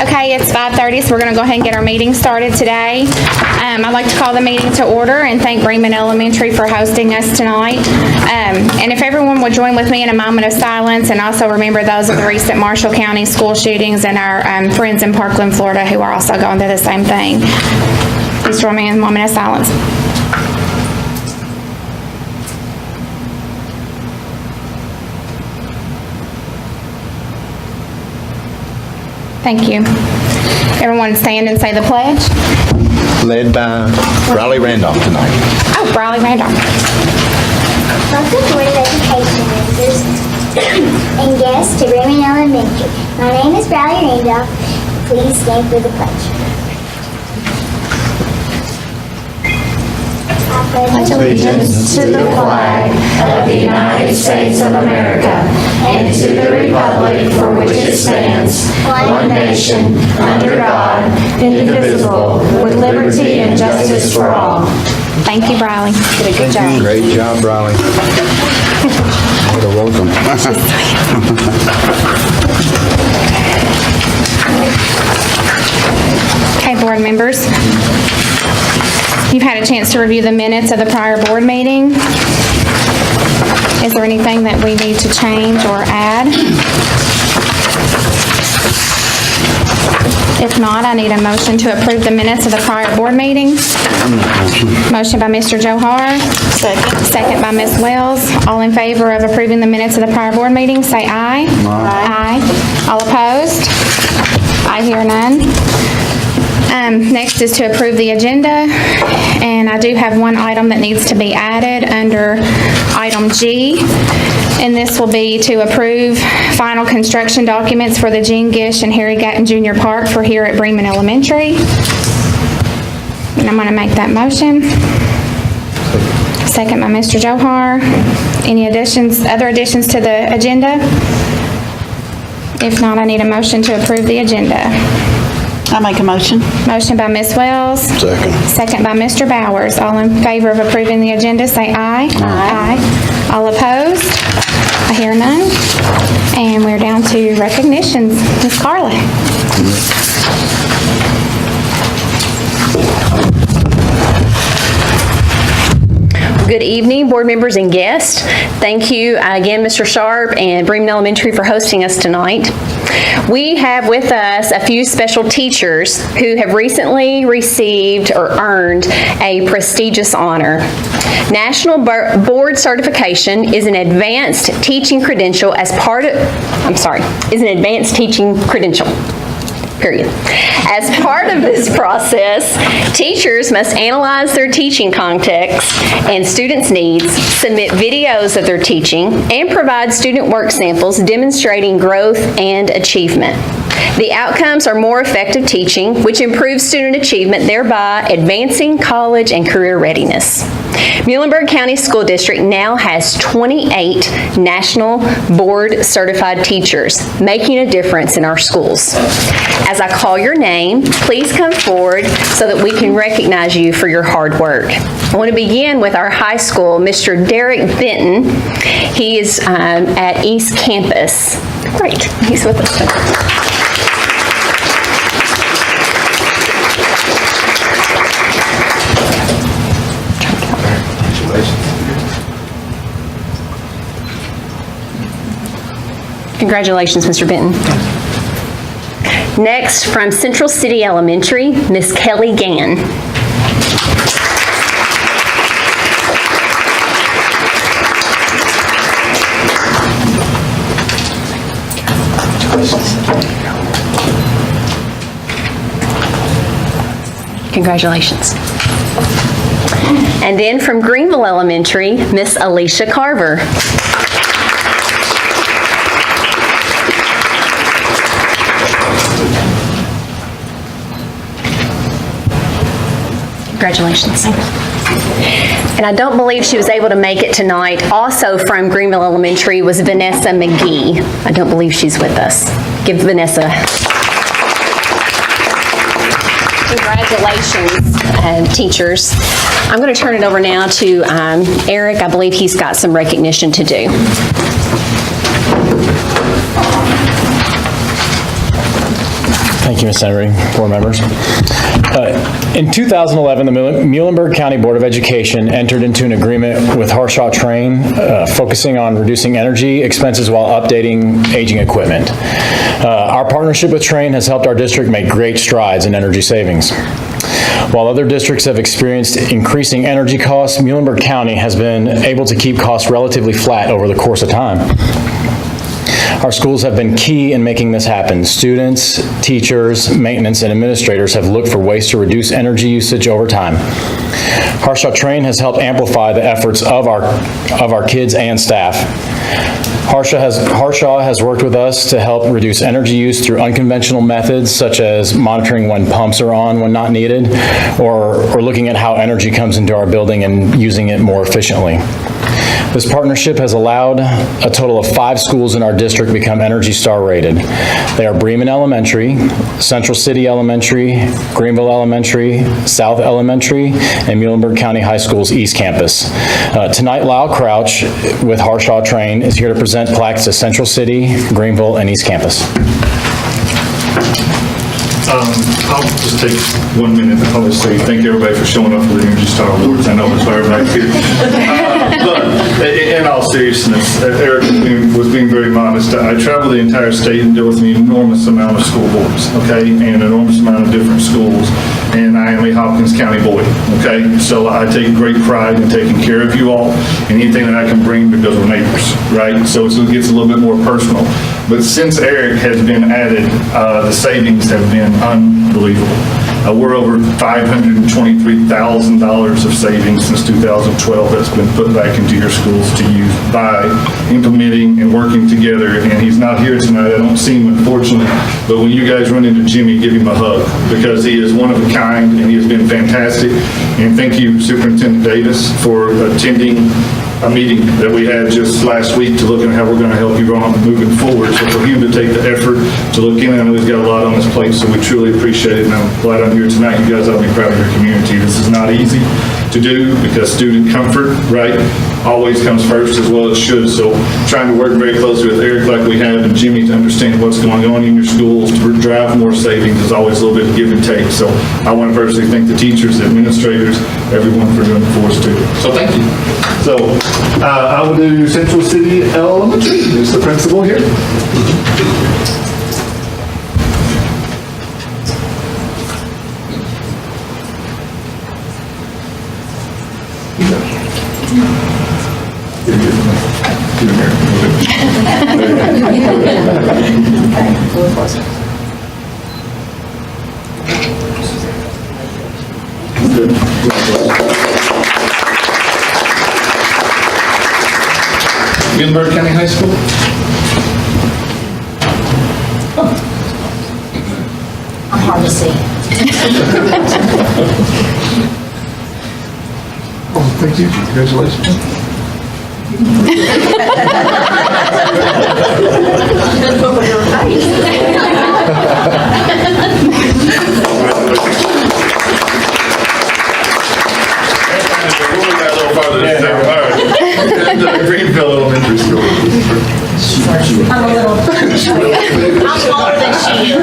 Okay, it's 5:30, so we're going to go ahead and get our meeting started today. I'd like to call the meeting to order and thank Bremen Elementary for hosting us tonight. And if everyone would join with me in a moment of silence and also remember those of the recent Marshall County school shootings and our friends in Parkland, Florida who are also going through the same thing. Please join me in a moment of silence. Thank you. Everyone stand and say the pledge. Led by Riley Randolph tonight. Oh, Riley Randolph. Welcome Board of Education members and guests to Bremen Elementary. My name is Riley Randolph. Please stand for the pledge. I pledge allegiance to the flag of the United States of America and to the republic for which it stands, one nation, under God, indivisible, with liberty and justice for all. Thank you, Riley. Did a good job. Great job, Riley. You're welcome. Okay, board members. You've had a chance to review the minutes of the prior board meeting. Is there anything that we need to change or add? If not, I need a motion to approve the minutes of the prior board meeting. Motion by Mr. Johar. Second by Ms. Wells. All in favor of approving the minutes of the prior board meeting, say aye. Aye. All opposed? I hear none. Next is to approve the agenda, and I do have one item that needs to be added under item G, and this will be to approve final construction documents for the Gene Gish and Harry Gatton Jr. Park for here at Bremen Elementary. And I'm going to make that motion. Second by Mr. Johar. Any other additions to the agenda? If not, I need a motion to approve the agenda. I make a motion. Motion by Ms. Wells. Second. Second by Mr. Bowers. All in favor of approving the agenda, say aye. Aye. All opposed? I hear none. And we're down to recognitions. Ms. Carla. Good evening, board members and guests. Thank you again, Mr. Sharp and Bremen Elementary for hosting us tonight. We have with us a few special teachers who have recently received or earned a prestigious honor. National Board Certification is an advanced teaching credential is an advanced teaching credential. Period. As part of this process, teachers must analyze their teaching context and students' needs, submit videos of their teaching, and provide student work samples demonstrating growth and achievement. The outcomes are more effective teaching, which improves student achievement, thereby advancing college and career readiness. Muhlenberg County School District now has 28 National Board Certified teachers, making a difference in our schools. As I call your name, please come forward so that we can recognize you for your hard work. I want to begin with our high school, Mr. Derek Benton. He is at East Campus. Great, he's with us tonight. Congratulations, Mr. Benton. Next, from Central City Elementary, Miss Kelly Gann. Congratulations. And then from Greenville Elementary, Miss Alicia Carver. Congratulations. And I don't believe she was able to make it tonight. Also from Greenville Elementary was Vanessa McGee. I don't believe she's with us. Give Vanessa. Congratulations, teachers. I'm going to turn it over now to Eric. I believe he's got some recognition to do. Thank you, Ms. Henry, board members. In 2011, the Muhlenberg County Board of Education entered into an agreement with Harshaw Train, focusing on reducing energy expenses while updating aging equipment. Our partnership with Train has helped our district make great strides in energy savings. While other districts have experienced increasing energy costs, Muhlenberg County has been able to keep costs relatively flat over the course of time. Our schools have been key in making this happen. Students, teachers, maintenance, and administrators have looked for ways to reduce energy usage over time. Harshaw Train has helped amplify the efforts of our kids and staff. Harshaw has worked with us to help reduce energy use through unconventional methods such as monitoring when pumps are on when not needed, or looking at how energy comes into our building and using it more efficiently. This partnership has allowed a total of 5 schools in our district become Energy Star rated. They are Bremen Elementary, Central City Elementary, Greenville Elementary, South Elementary, and Muhlenberg County High School's East Campus. Tonight, Lyle Crouch with Harshaw Train is here to present plaques to Central City, Greenville, and East Campus. I'll just take 1 minute and obviously thank everybody for showing up for the Energy Star Awards. I know it's why everybody's here. But in all seriousness, Eric was being very modest. I travel the entire state and deal with an enormous amount of school boards, okay, and an enormous amount of different schools. And I am a Hopkins County boy, okay? So I take great pride in taking care of you all and anything that I can bring because we're neighbors, right? So it gets a little bit more personal. But since Eric has been added, the savings have been unbelievable. We're over $523,000 of savings since 2012 that's been put back into your schools to use by implementing and working together. And he's not here tonight. I don't see him, unfortunately. But when you guys run into Jimmy, give him a hug because he is one of a kind and he has been fantastic. And thank you, Superintendent Davis, for attending a meeting that we had just last week to look at how we're going to help you on moving forward. So for him to take the effort to look in, I know he's got a lot on his plate, so we truly appreciate it. And I'm glad I'm here tonight. You guys ought to be proud of your community. This is not easy to do because student comfort, right, always comes first as well it should. So trying to work very closely with Eric like we have and Jimmy to understand what's going on in your schools to drive more savings is always a little bit of give and take. So I want to personally thank the teachers, the administrators, everyone for doing it for us too. So thank you. So I will do Central City Elementary. There's the principal here. Muhlenberg County High School. Hard to see. Oh, thank you. Congratulations. Greenville Elementary School. I'm a little, I'm older than she is.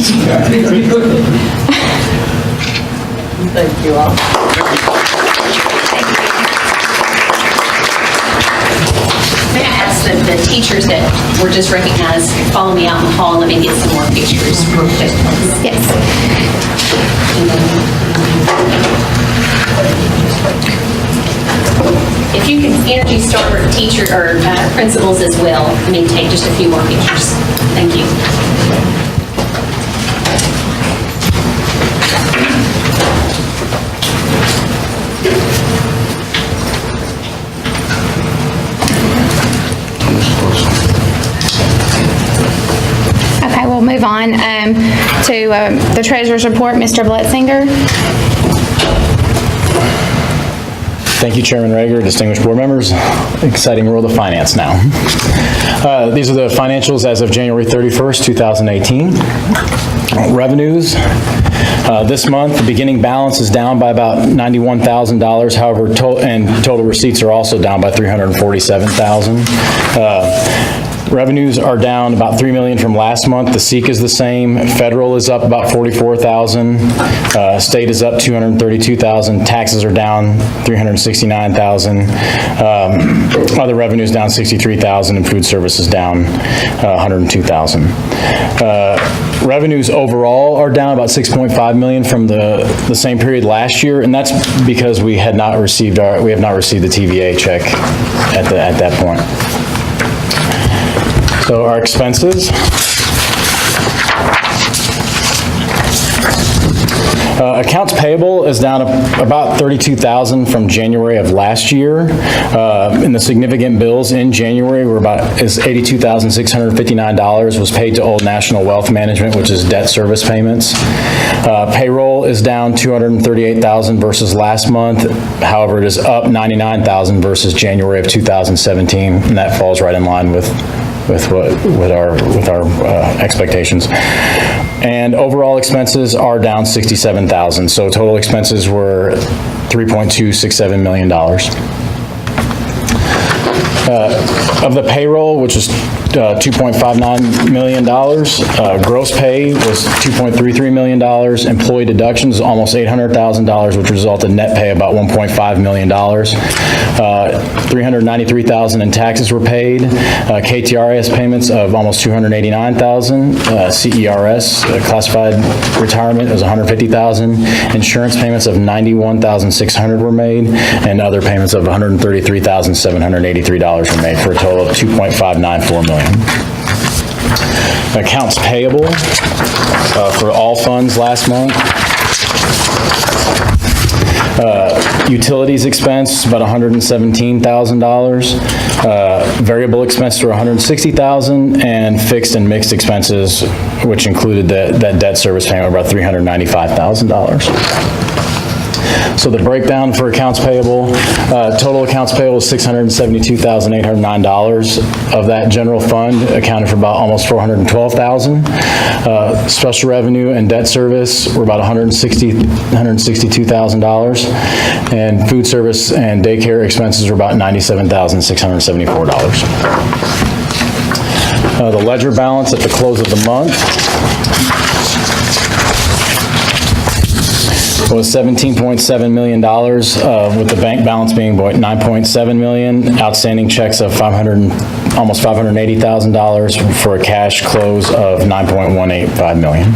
Congratulations. Thank you all. May I ask the teachers that were just recognized, follow me out in the hall and let me get some more pictures real quick, please. Yes. If you can Energy Star teacher or principals as well, I mean, take just a few more pictures. Thank you. Okay, we'll move on to the treasurer's report. Mr. Blitzinger. Thank you, Chairman Rager, distinguished board members. Exciting world of finance now. These are the financials as of January 31st, 2018. Revenues. This month, the beginning balance is down by about $91,000. However, total receipts are also down by $347,000. Revenues are down about $3 million from last month. The SEEK is the same. Federal is up about $44,000. State is up $232,000. Taxes are down $369,000. Other revenues down $63,000, and food services down $102,000. Revenues overall are down about $6.5 million from the same period last year, and that's because we have not received the TVA check at that point. So our expenses. Accounts payable is down about $32,000 from January of last year. And the significant bills in January is $82,659 was paid to Old National Wealth Management, which is debt service payments. Payroll is down $238,000 versus last month. However, it is up $99,000 versus January of 2017, and that falls right in line with our expectations. And overall expenses are down $67,000. So total expenses were $3.267 million. Of the payroll, which is $2.59 million, gross pay was $2.33 million, employee deductions almost $800,000, which resulted in net pay about $1.5 million. $393,000 in taxes were paid, KTRS payments of almost $289,000, CERS, classified retirement, was $150,000, insurance payments of $91,600 were made, and other payments of $133,783 were made, for a total of $2.594 million. Accounts payable for all funds last month. Utilities expense, about $117,000. Variable expenses were $160,000, and fixed and mixed expenses, which included that debt service payment, about $395,000. So the breakdown for accounts payable, total accounts payable is $672,809. Of that, general fund accounted for about almost $412,000. Special revenue and debt service were about $162,000. And food service and daycare expenses were about $97,674. The ledger balance at the close of the month was $17.7 million, with the bank balance being $9.7 million, outstanding checks of almost $580,000 for a cash close of $9.185 million.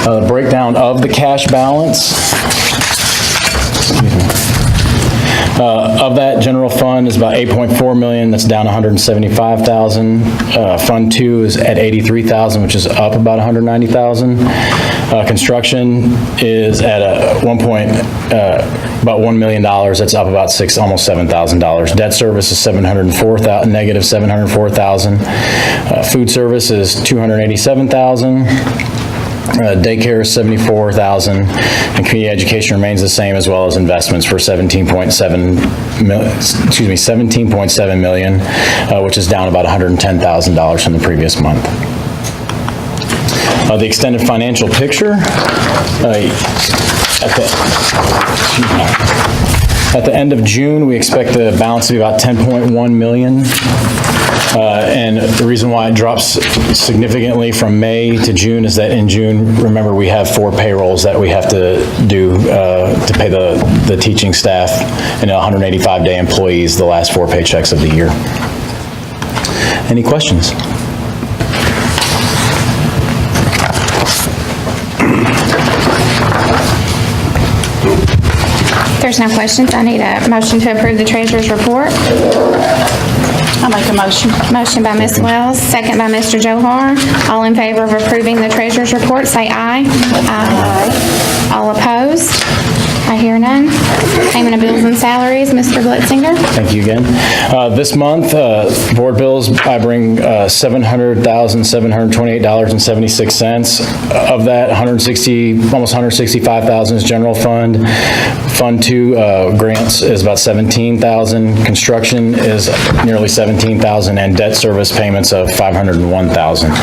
The breakdown of the cash balance. Of that, general fund is about $8.4 million, that's down $175,000. Fund 2 is at $83,000, which is up about $190,000. Construction is at about $1 million, that's up about almost $7,000. Debt service is negative $704,000. Food service is $287,000. Daycare is $74,000, and community education remains the same, as well as investments for $17.7 million, which is down about $110,000 from the previous month. The extended financial picture, at the end of June, we expect the balance to be about $10.1 million. And the reason why it drops significantly from May to June is that in June, remember, we have 4 payrolls that we have to do to pay the teaching staff and 185-day employees the last 4 paychecks of the year. Any questions? If there's no questions, I need a motion to approve the treasurer's report. I'll make a motion. Motion by Ms. Wells, second by Mr. Johar. All in favor of approving the treasurer's report, say aye. Aye. All opposed? I hear none. Payment of bills and salaries, Mr. Blitzinger. Thank you again. This month, board bills, I bring $700,728.76. Of that, almost $165,000 is general fund. Fund 2 grants is about $17,000. Construction is nearly $17,000, and debt service payments of $501,000.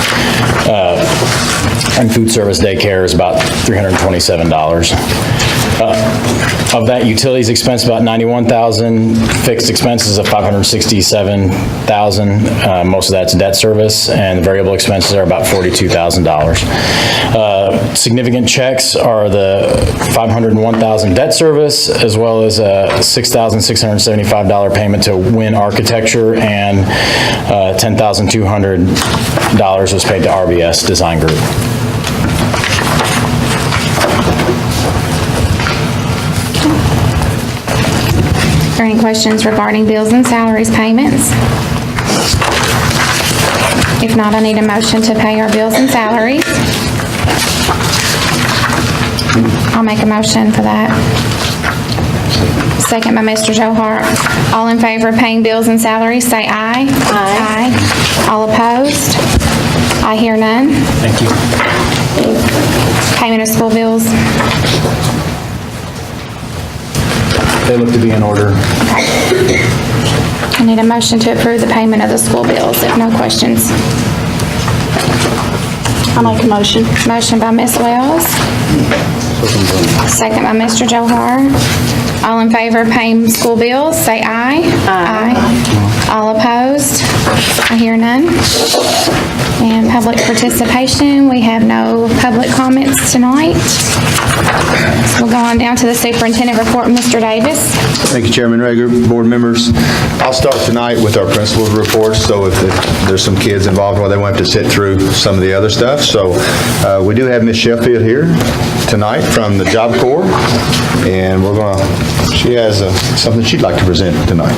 And food service daycare is about $327. Of that, utilities expense about $91,000, fixed expenses of $567,000. Most of that's debt service, and variable expenses are about $42,000. Significant checks are the $501,000 debt service, as well as a $6,675 payment to Win Architecture, and $10,200 was paid to RBS Design Group. Are there any questions regarding bills and salaries payments? If not, I need a motion to pay our bills and salaries. I'll make a motion for that. Second by Mr. Johar. All in favor of paying bills and salaries, say aye. Aye. All opposed? I hear none. Thank you. Payment of school bills. They look to be in order. I need a motion to approve the payment of the school bills, if no questions. I'll make a motion. Motion by Ms. Wells. Second by Mr. Johar. All in favor of paying school bills, say aye. Aye. All opposed? I hear none. And public participation, we have no public comments tonight. So we'll go on down to the superintendent report, Mr. Davis. Thank you, Chairman Rager, board members. I'll start tonight with our principal's reports, so if there's some kids involved, well, they won't have to sit through some of the other stuff. So we do have Ms. Sheffield here tonight from the Job Corps, and she has something she'd like to present tonight.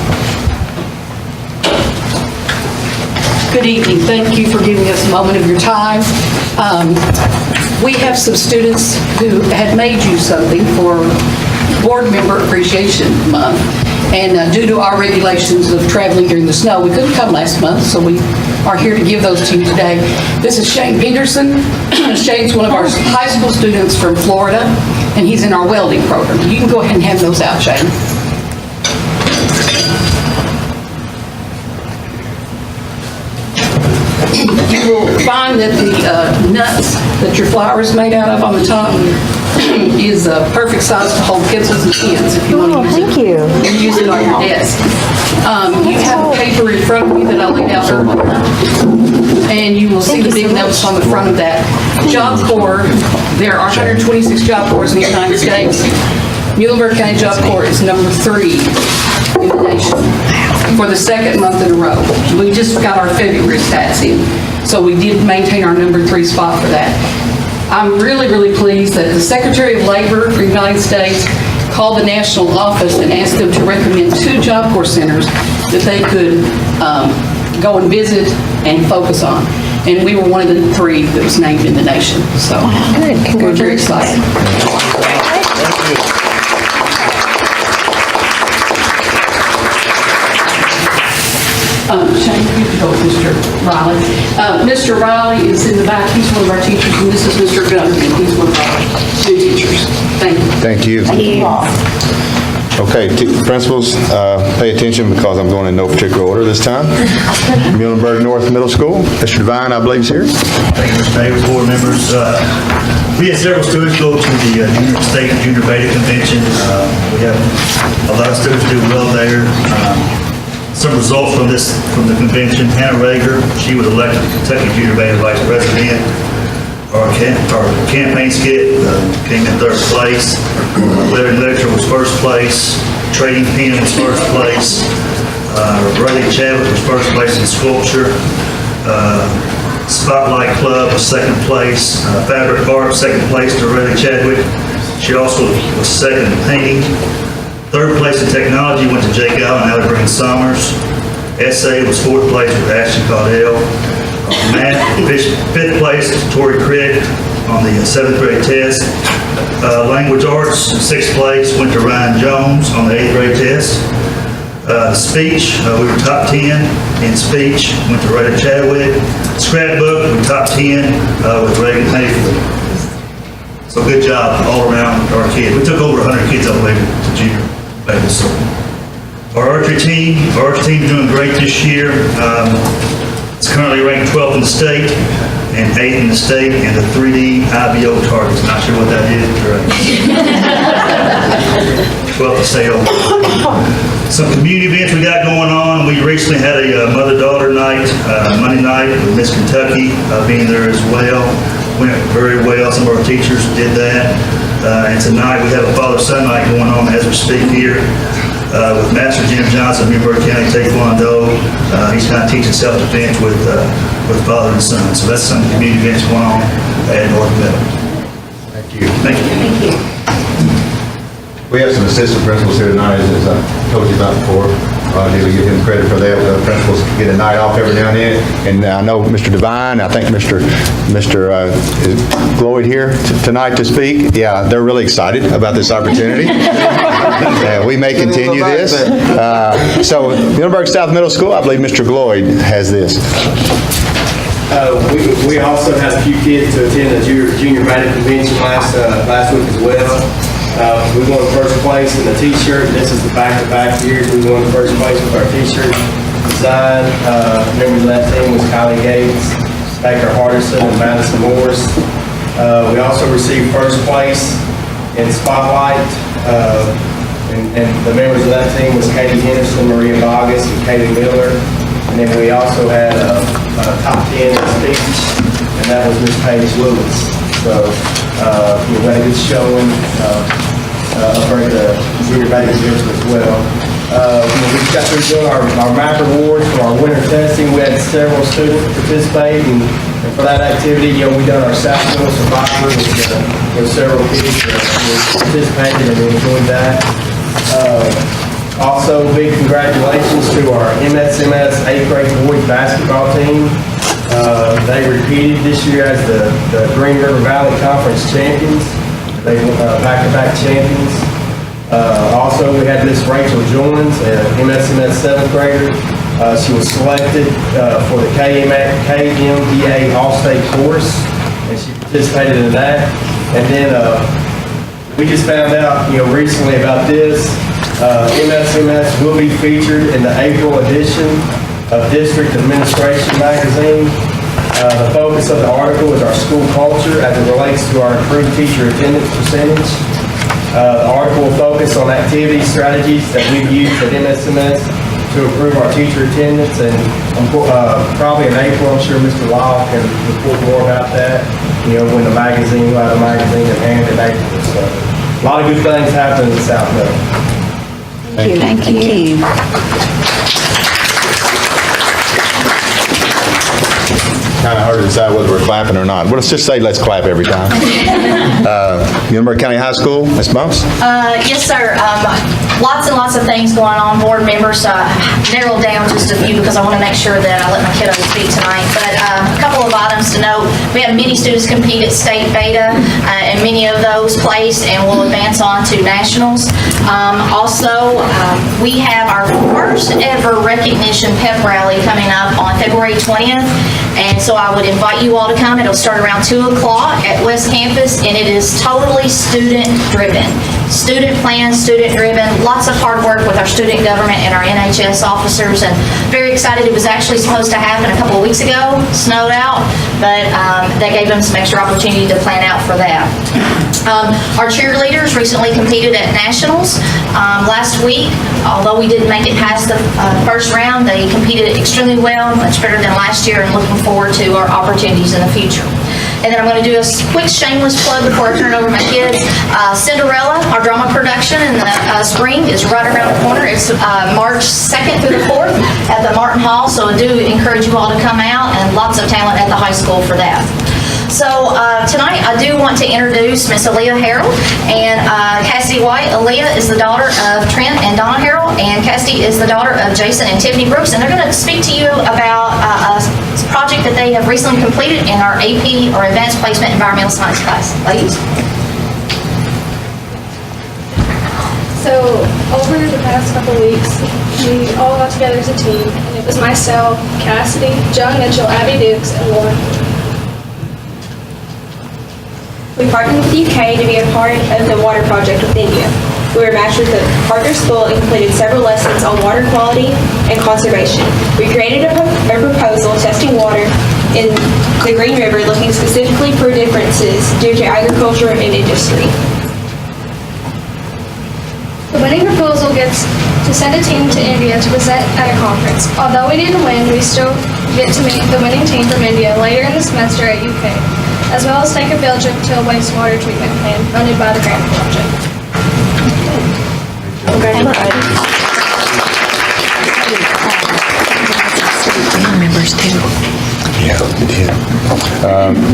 Good evening. Thank you for giving us a moment of your time. We have some students who had made you something for Board Member Appreciation Month. And due to our regulations of traveling during the snow, we couldn't come last month, so we are here to give those to you today. This is Shane Peterson. Shane's one of our high school students from Florida, and he's in our welding program. You can go ahead and hand those out, Shane. You will find that the nuts that your flour is made out of on the top is a perfect size to hold pencils and pens if you want to use it. Thank you. And use it on your desk. You have a paper in front of you that I laid out earlier, and you will see the big notes on the front of that. Job Corps, there are 126 Job Corps in the United States. Muhlenberg County Job Corps is number 3 in the nation for the second month in a row. We just got our February stats in, so we did maintain our number 3 spot for that. I'm really, really pleased that the Secretary of Labor for the United States called the national office and asked them to recommend 2 Job Corps centers that they could go and visit and focus on. And we were one of the 3 that was named in the nation. So we're very excited. Shane, you can go with Mr. Riley. Mr. Riley is in the back. He's one of our teachers, and this is Mr. Gunn. He's one of our new teachers. Thank you. Thank you. Okay, principals, pay attention because I'm going in no particular order this time. Muhlenberg North Middle School, Mr. Devine, I believe, is here. Thank you, Mr. Davis, board members. We had several students go to the State Junior Beta Convention. We have a lot of students do well there. Some results from the convention: Hannah Rager, she was elected Kentucky Junior Beta Vice President. Our campaign skit came in 3rd place. Literature was 1st place. Trading pen was 1st place. Riley Chadwick was 1st place in sculpture. Spotlight Club was 2nd place. Fabric Art, 2nd place to Riley Chadwick. She also was 2nd in painting. 3rd place in technology went to Jake Allen and Allie Summers. Essay was 4th place with Ashton Caudell. Math, 5th place to Tori Crick on the 7th grade test. Language Arts, 6th place went to Ryan Jones on the 8th grade test. Speech, we were top 10 in speech, went to Ray Chadwick. Scrapbook, we were top 10 with Reagan Hayfield. So good job all around our kids. We took over 100 kids all the way to junior beta. So our archery team is doing great this year. It's currently ranked 12th in the state and 8th in the state in the 3D IBO targets. Not sure what that is. 12th of sale. Some community events we got going on. We recently had a mother-daughter night, Monday night with Miss Kentucky being there as well. Went very well. Some of our teachers did that. And tonight we have a father-son night going on as we speak here with Master Jim Johnson, Newburgh County Taekwondo. He's kind of teaching self-defense with father and son. So that's some community events going on at North Middle. Thank you. Thank you. Thank you. We have some assistant principals here tonight, as I told you about before. I need to give him credit for that. Principals get a night off every now and then. And I know Mr. Devine, I think Mr. Gloyd here tonight to speak. Yeah, they're really excited about this opportunity. We may continue this. So Muhlenberg South Middle School, I believe Mr. Gloyd has this. We also had a few kids to attend the junior batting convention last week as well. We won first place in the t-shirt. This is the back-to-back years. We won first place with our t-shirt design. Members of that team was Kylie Gates, Baker Hardison, and Madison Morris. We also received first place in Spotlight. And the members of that team was Katie Henderson, Maria Bogus, and Katie Miller. And then we also had a top 10 in speech, and that was Miss Paige Lewis. So we had a good showing for the junior batting division as well. We got through doing our MAP awards for our winter testing. We had several students participate, and for that activity, we done our South Middle Survivor with several kids that participated and enjoyed that. Also, big congratulations to our MSMS 8th grade boys basketball team. They repeated this year as the Green River Valley Conference champions. They back-to-back champions. Also, we had Miss Rachel Jones, an MSMS 7th grader. She was selected for the KMBA All-State course, and she participated in that. And then we just found out, recently about this. MSMS will be featured in the April edition of District Administration magazine. The focus of the article is our school culture as it relates to our improved teacher attendance percentage. The article will focus on activity strategies that we've used at MSMS to improve our teacher attendance, and probably in April, I'm sure Mr. Lyle can report more about that, when the magazine, we'll have a magazine in hand in April. So a lot of good things happening in South Middle. Thank you. Kind of hard to decide whether we're clapping or not. Well, let's just say let's clap every time. Muhlenberg County High School, Ms. Bumps? Yes, sir. Lots and lots of things going on, board members. Narrowed down just a few because I want to make sure that I let my kiddos speak tonight. But a couple of items to note. We had many students compete at state beta, and many of those placed and will advance on to nationals. Also, we have our first ever recognition pep rally coming up on February 20th. And so I would invite you all to come. It'll start around 2 o'clock at West Campus, and it is totally student-driven. Student planned, student-driven, lots of hard work with our student government and our NHS officers, and very excited. It was actually supposed to happen a couple of weeks ago, snowed out, but that gave them some extra opportunity to plan out for that. Our cheerleaders recently competed at nationals last week. Although we didn't make it past the first round, they competed extremely well, much better than last year, and looking forward to our opportunities in the future. And then I'm going to do a quick shameless plug before I turn it over to my kids. Cinderella, our drama production in the spring, is right around the corner. It's March 2nd through the 4th at the Martin Hall, so I do encourage you all to come out, and lots of talent at the high school for that. So tonight I do want to introduce Miss Aaliyah Harrell and Cassidy White. Aaliyah is the daughter of Trent and Donna Harrell, and Cassidy is the daughter of Jason and Tiffany Brooks, and they're going to speak to you about a project that they have recently completed in our AP, or Advanced Placement Environmental Science class. Ladies? So over the past couple weeks, we all got together as a team, and it was myself, Cassidy, Joan Mitchell, Abby Dukes, and Lauren. We partnered with the UK to be a part of the water project with India. We were matched with a partner school and completed several lessons on water quality and conservation. We created a proposal testing water in the Green River, looking specifically for differences due to agriculture and industry. winning proposal gets to send a team to India to present at a conference. Although we didn't win, we still get to meet the winning team from India later in the semester at UK, as well as take a field trip to a wastewater treatment plant funded by the grant project. Members too.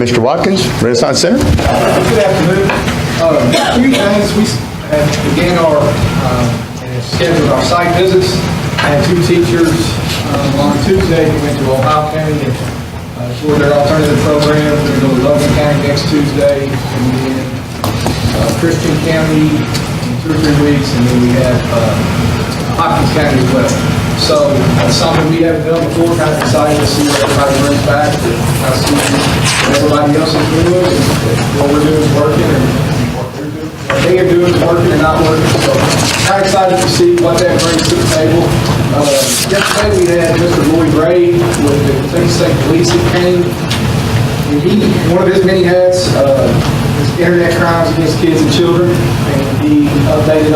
Mr. Watkins, Renaissance Center. Good afternoon. A few things. We began our and scheduled our site visits. I had two teachers on Tuesday who went to Ohio County and toured their alternative program. We're going to go to Logan County next Tuesday, and then Christian County in 2 or 3 weeks, and then we have Hopkins County as well. So that's something we haven't done before. Kind of excited to see what everybody brings back. I see what everybody else is doing, and what we're doing is working, and what they are doing is working and not working. So kind of excited to see what that brings to the table. Yesterday we had Mr. Lloyd Ray with the Kentucky State Police that came. And one of his many hats is internet crimes against kids and children, and he updated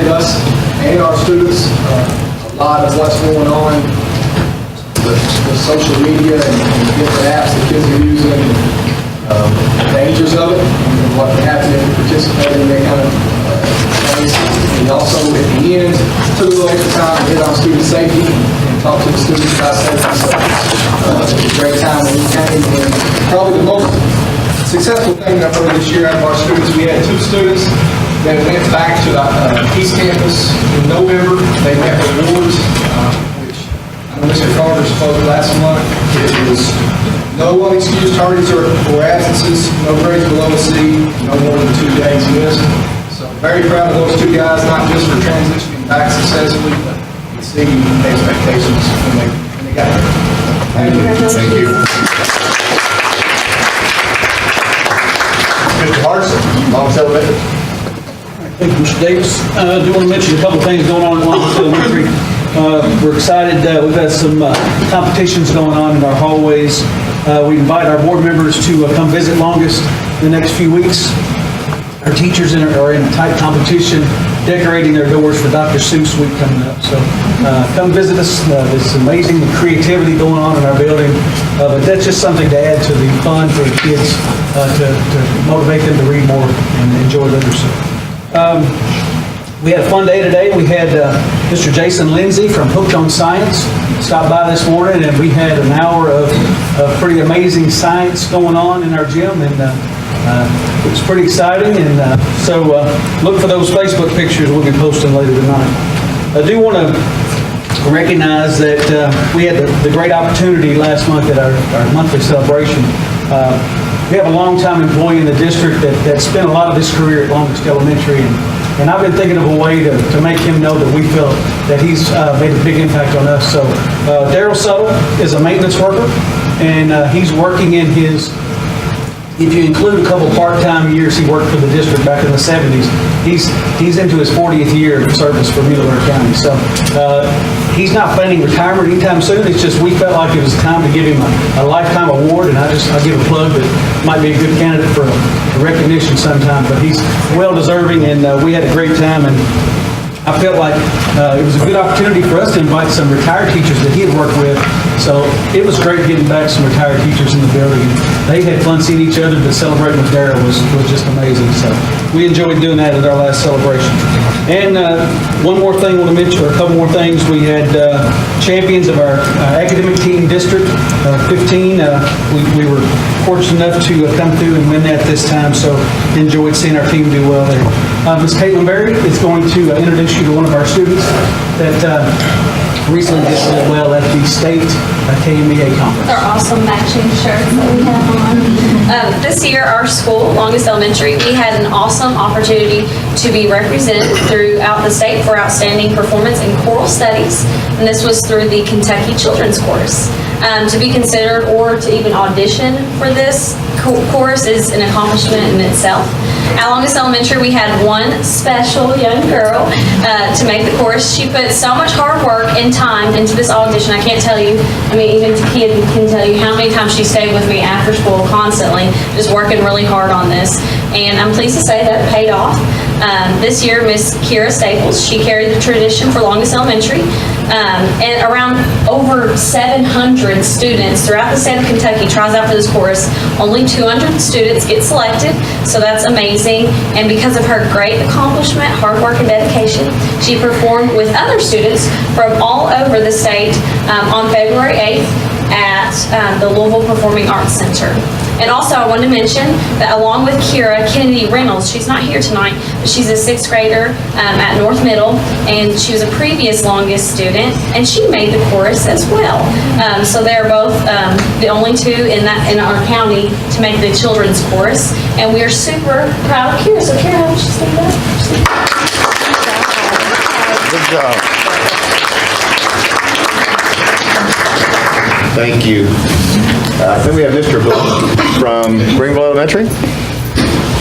us and our students a lot of what's going on with social media and different apps that kids are using, and the dangers of it, and what can happen if you participate in that kind of things. And also at the end, took a little extra time to hit on student safety and talk to the students about safety. So it was a great time when we came. And probably the most successful thing I've heard this year out of our students, we had 2 students that went back to the East Campus in November. They met awards, which I know Mr. Carter spoke last month. It was no unexcused tardies or absences, no grades below a C, no more than 2 days missed. So very proud of those 2 guys, not just for transitioning back successfully, but exceeding expectations when they got there. Thank you. Thank you. Mr. Hardison, Long's Elementary. Thank you, Mr. Davis. I do want to mention a couple things going on in Long's Elementary. We're excited. We've had some competitions going on in our hallways. We invite our board members to come visit Longest the next few weeks. Our teachers are in a tight competition, decorating their doors for Dr. Seuss Week coming up. So come visit us. There's amazing creativity going on in our building. But that's just something to add to the fun for the kids to motivate them to read more and enjoy literacy. We had a fun day today. We had Mr. Jason Lindsay from Hooked on Science stop by this morning, and we had an hour of pretty amazing science going on in our gym, and it was pretty exciting. And so look for those Facebook pictures we'll be posting later tonight. I do want to recognize that we had the great opportunity last month at our monthly celebration. We have a long-time employee in the district that spent a lot of his career at Longest Elementary, and I've been thinking of a way to make him know that we feel that he's made a big impact on us. So Daryl Suttle is a maintenance worker, and he's working in his, if you include a couple part-time years he worked for the district back in the 70s, he's into his 40th year of service for Muhlenberg County. So he's not planning retirement anytime soon. It's just we felt like it was time to give him a lifetime award, and I'll give a plug that might be a good candidate for a recognition sometime. But he's well-deserving, and we had a great time, and I felt like it was a good opportunity for us to invite some retired teachers that he had worked with. So it was great getting back some retired teachers in the building. They had fun seeing each other, but celebrating with Daryl was just amazing. So we enjoyed doing that at our last celebration. And one more thing I want to mention, or a couple more things. We had champions of our academic team district, 15. We were fortunate enough to come through and win that this time. So enjoyed seeing our team do well there. Ms. Caitlin Berry is going to introduce you to one of our students that recently did really well at the state KMEA conference. Our awesome matching shirts that we have on. This year, our school, Longest Elementary, we had an awesome opportunity to be represented throughout the state for outstanding performance in choral studies, and this was through the Kentucky Children's Chorus. To be considered or to even audition for this chorus is an accomplishment in itself. At Longest Elementary, we had one special young girl to make the chorus. She put so much hard work and time into this audition. I can't tell you, I mean, even the kid can tell you how many times she stayed with me after school constantly, just working really hard on this. And I'm pleased to say that it paid off. This year, Miss Kira Staples, she carried the tradition for Longest Elementary. And around over 700 students throughout the state of Kentucky tries out for this chorus. Only 200 students get selected, so that's amazing. And because of her great accomplishment, hard work, and dedication, she performed with other students from all over the state on February 8th at the Louisville Performing Arts Center. And also, I wanted to mention that along with Kira, Kennedy Reynolds, she's not here tonight, but she's a 6th grader at North Middle, and she was a previous longest student, and she made the chorus as well. So they're both the only two in our county to make the children's chorus, and we are super proud of Kira. So Kira, how would you stand up? Good job. Thank you. Then we have Mr. Blake from Greenville Elementary.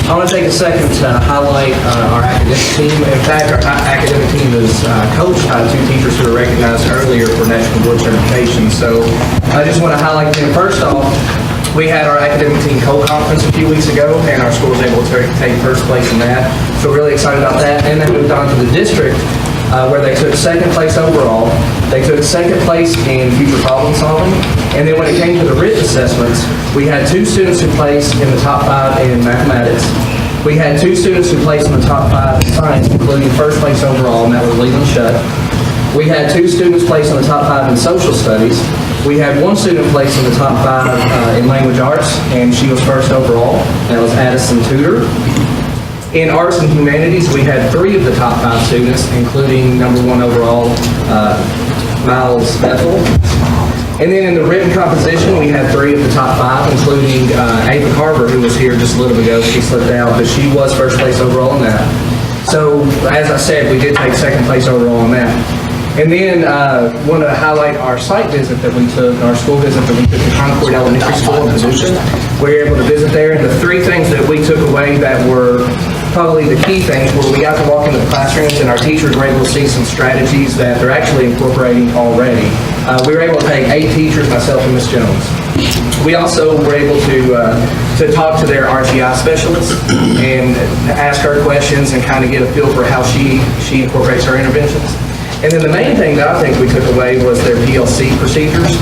I want to take a second to highlight our academic team. In fact, our academic team is coached by 2 teachers who were recognized earlier for National Board Certification. So I just want to highlight them. First off, we had our academic team co-conference a few weeks ago, and our school was able to take first place in that. So we're really excited about that. And they moved on to the district, where they took 2nd place overall. They took 2nd place in future problem solving. And then when it came to the written assessments, we had 2 students who placed in the top 5 in mathematics. We had 2 students who placed in the top 5 in science, including 1st place overall, and that was Leland Shutt. We had 2 students placed in the top 5 in social studies. We had 1 student placed in the top 5 in language arts, and she was 1st overall. That was Addison Tudor. In arts and humanities, we had 3 of the top 5 students, including number 1 overall, Miles Bethel. And then in the written composition, we had 3 of the top 5, including Ava Carver, who was here just a little ago. She slipped out, but she was 1st place overall in that. So, as I said, we did take 2nd place overall in that. And then want to highlight our site visit that we took, our school visit that we took to Concord Elementary School in Paducah. We were able to visit there, and the 3 things that we took away that were probably the key things were we got to walk into the classrooms, and our teachers were able to see some strategies that they're actually incorporating already. We were able to take 8 teachers, myself and Ms. Jones. We also were able to talk to their RTI specialist and ask her questions and kind of get a feel for how she incorporates her interventions. And then the main thing that I think we took away was their PLC procedures.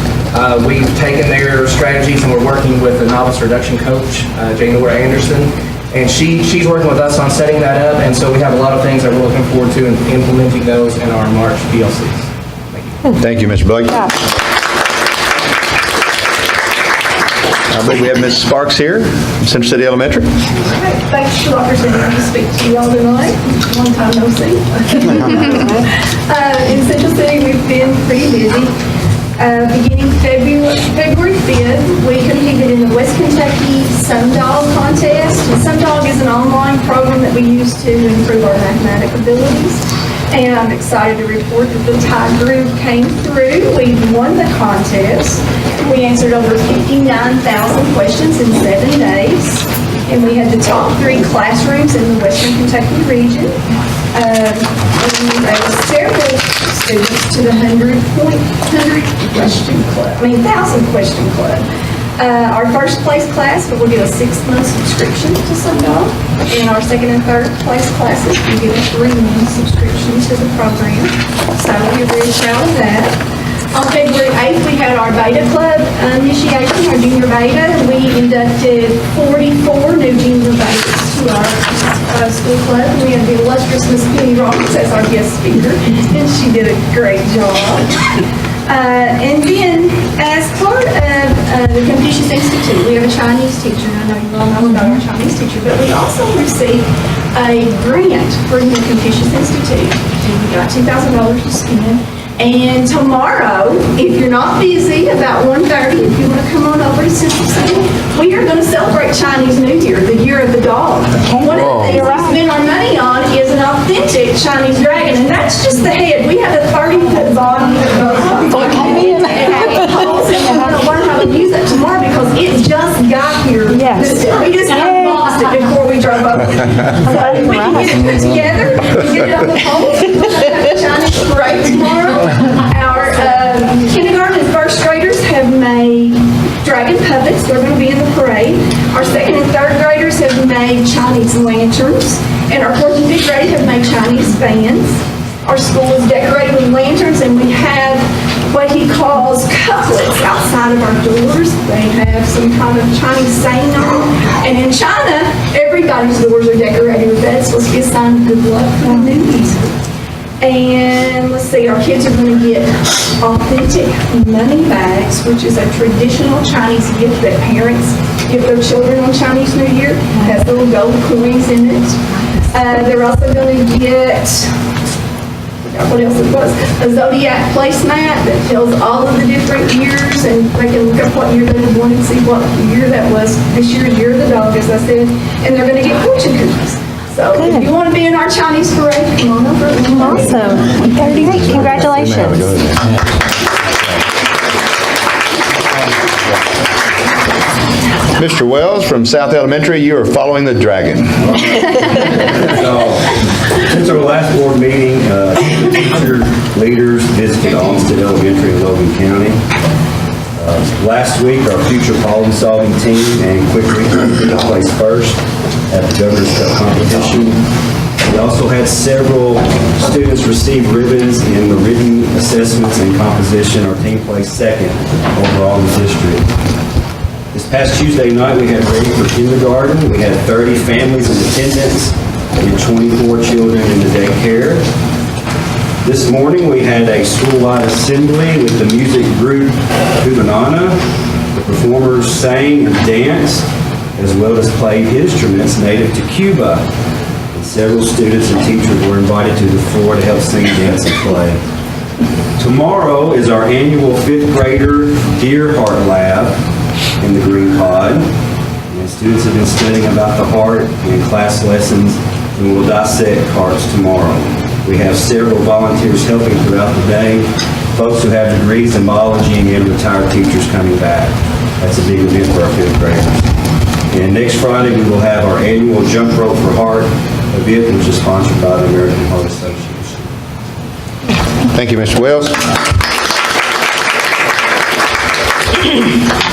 We've taken their strategies and we're working with the novice reduction coach, Janora Anderson, and she's working with us on setting that up, and so we have a lot of things that we're looking forward to and implementing those in our March PLCs. Thank you, Mr. Blake. I believe we have Ms. Sparks here from Central City Elementary. Thanks for the opportunity to speak to you all tonight. Long time no see. In Central City, we've been pretty busy. Beginning February 5th, we competed in the West Kentucky Sundog contest. And Sundog is an online program that we use to improve our mathematic abilities. And I'm excited to report that the tie group came through. We won the contest. We answered over 59,000 questions in 7 days. And we had the top 3 classrooms in the Western Kentucky region. And there were several students to the 1,000 question club. Our 1st place class will get a 6-month subscription to Sundog, and our 2nd and 3rd place classes will get a 3-month subscription to the program. So we're very proud of that. On February 8th, we had our Beta Club initiation, our junior Beta, and we inducted 44 new junior Betas to our school club. And we had the illustrious Miss Penny Roberts as our guest speaker, and she did a great job. And then, as part of the Confucius Institute, we have a Chinese teacher, and I know you all know about our Chinese teacher, but we also received a grant from the Confucius Institute, and we got $2,000 to spend. And tomorrow, if you're not busy, about 1:30, if you want to come on over to Central City, we are going to celebrate Chinese New Year, the Year of the Dog. One of the things we spend our money on is an authentic Chinese dragon, and that's just the head. We have a 30-foot body that goes up. And we're going to learn how to use that tomorrow because it just got here. Yes. We just lost it before we drove over. So if we can get it put together and get it on the pole, we'll have a Chinese parade tomorrow. Our kindergarten and 1st graders have made dragon puppets. They're going to be in the parade. Our 2nd and 3rd graders have made Chinese lanterns. And our 4th and 5th get ready to make Chinese fans. Our school is decorated with lanterns, and we have what he calls couplets outside of our doors. They have some kind of Chinese saying on them. And in China, everybody's doors are decorated with that. It's supposed to be a sign of good luck for newbies. And let's see, our kids are going to get authentic money bags, which is a traditional Chinese gift that parents give their children on Chinese New Year. It has little gold coins in it. They're also going to get, what else it was, a zodiac placemat that tells all of the different years, and they can look up what year they were born and see what year that was. This year's Year of the Dog, as I said, and they're going to get fortune cookies. So if you want to be in our Chinese parade, come on over. Awesome. Great, congratulations. Mr. Wells from South Elementary, you are following the dragon. Since our last board meeting, teacher leaders visited Olmsted Elementary in Logan County. Last week, our future problem-solving team and quick recon took place first at the Governor's Cup competition. We also had several students receive ribbons in the written assessments and composition. Our team placed second overall in the district. This past Tuesday night, we had ready for kindergarten. We had 30 families in attendance and 24 children in the daycare. This morning, we had a school-wide assembly with the music group Cubanana. The performers sang and danced, as well as played instruments native to Cuba. And several students and teachers were invited to the floor to help sing, dance, and play. Tomorrow is our annual 5th grader Deer Heart Lab in the Green Pod. And students have been studying about the heart in class lessons, and we'll dissect hearts tomorrow. We have several volunteers helping throughout the day, folks who have degrees in biology and retired teachers coming back. That's a big event for our 5th graders. And next Friday, we will have our annual Jump Rope for Heart event, which is sponsored by the American Heart Association. Thank you, Mr. Wells.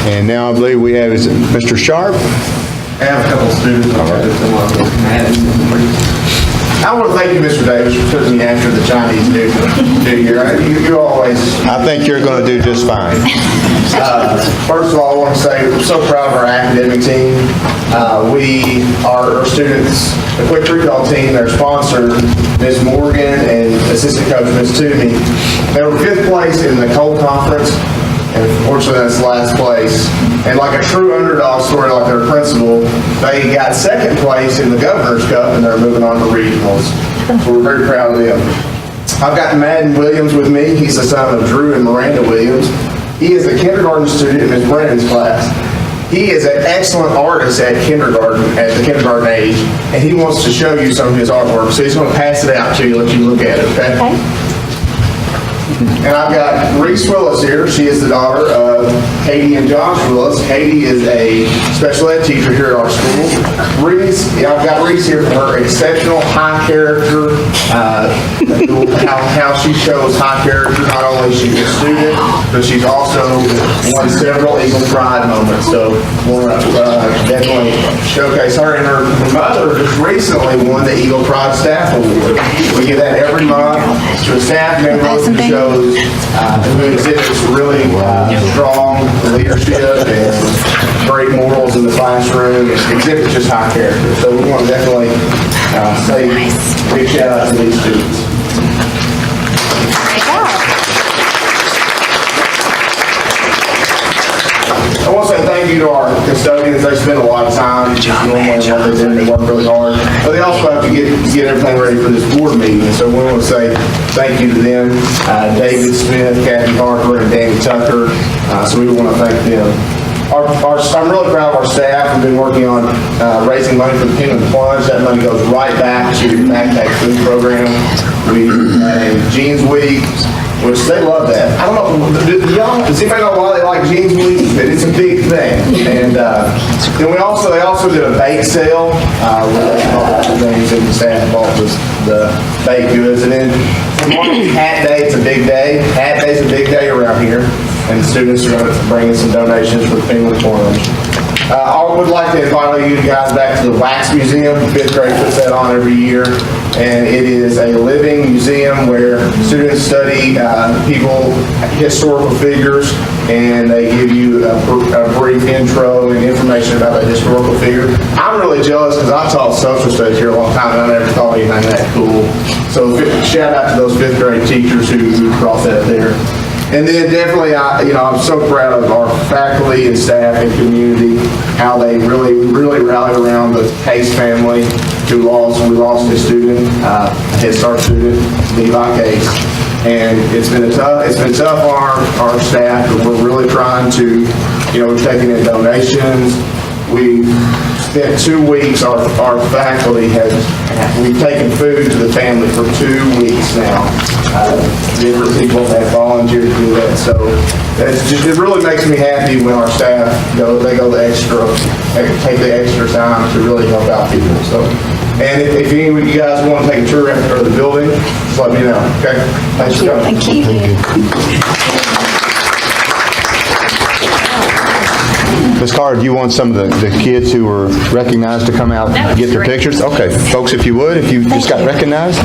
And now I believe we have, is it Mr. Sharp? I have a couple of students. I want to thank you, Mr. Davis, for putting me after the Chinese New Year. You always... I think you're going to do just fine. First of all, I want to say we're so proud of our academic team. Our students, the quick recall team, their sponsor, Ms. Morgan, and assistant coach, Ms. Toomey, they were 5th place in the Cole Conference. And unfortunately, that's last place. And like a true underdog story, like their principal, they got 2nd place in the Governor's Cup, and they're moving on to regionals. So we're very proud of them. I've got Madden Williams with me. He's the son of Drew and Miranda Williams. He is a kindergarten student in Ms. Brennan's class. He is an excellent artist at the kindergarten age, and he wants to show you some of his artwork. So he's going to pass it out to you, let you look at it, okay? And I've got Reese Willis here. She is the daughter of Katie and Josh Willis. Katie is a special ed teacher here at our school. I've got Reese here for her exceptional high character, how she shows high character. Not only is she a student, but she's also won several Eagle Pride moments. So we'll definitely showcase her. And her mother just recently won the Eagle Pride Staff Award. We give that every month to a staff member who shows who exhibits really strong leadership and great morals in the classroom, and exhibits just high character. So we want to definitely say a big shout out to these students. I want to say thank you to our custodians. They spend a lot of time normally what they do. They work really hard. But they also have to get everything ready for this board meeting. So we want to say thank you to them. David Smith, Kathy Harper, and Danny Tucker. So we want to thank them. I'm really proud of our staff. We've been working on raising money for the Kingdom Plunge. That money goes right back to the Backpack Food Program. We had a Jeans Week, which they love that. I don't know, does anybody know why they like Jeans Week? But it's a big thing. And then they also did a bake sale with all the things and the staff bought the baked goods. And then tomorrow's Hat Day. It's a big day. Hat Day's a big day around here. And students are going to bring in some donations for the Penguin Plunge. I would like to invite you guys back to the Wax Museum. 5th grade puts that on every year. And it is a living museum where students study people, historical figures, and they give you a brief intro and information about that historical figure. I'm really jealous because I taught social studies here a long time and I never taught anything that cool. So shout out to those 5th grade teachers who brought that there. And then definitely, I'm so proud of our faculty and staff and community, how they really rallied around the Case family we lost a student, a Head Start student, Levi Case. And it's been tough on our staff, but we're really trying to, we're taking in donations. We've spent 2 weeks, our faculty we've taken food to the family for 2 weeks now. Different people have volunteered to do that. So it really makes me happy when our staff they go the extra, take the extra time to really help out people. So, and if any of you guys want to take a tour of the building, just let me know. Okay? Thanks for coming. Thank you. Ms. Carter, do you want some of the kids who were recognized to come out and get their pictures? Okay, folks, if you would, if you just got recognized.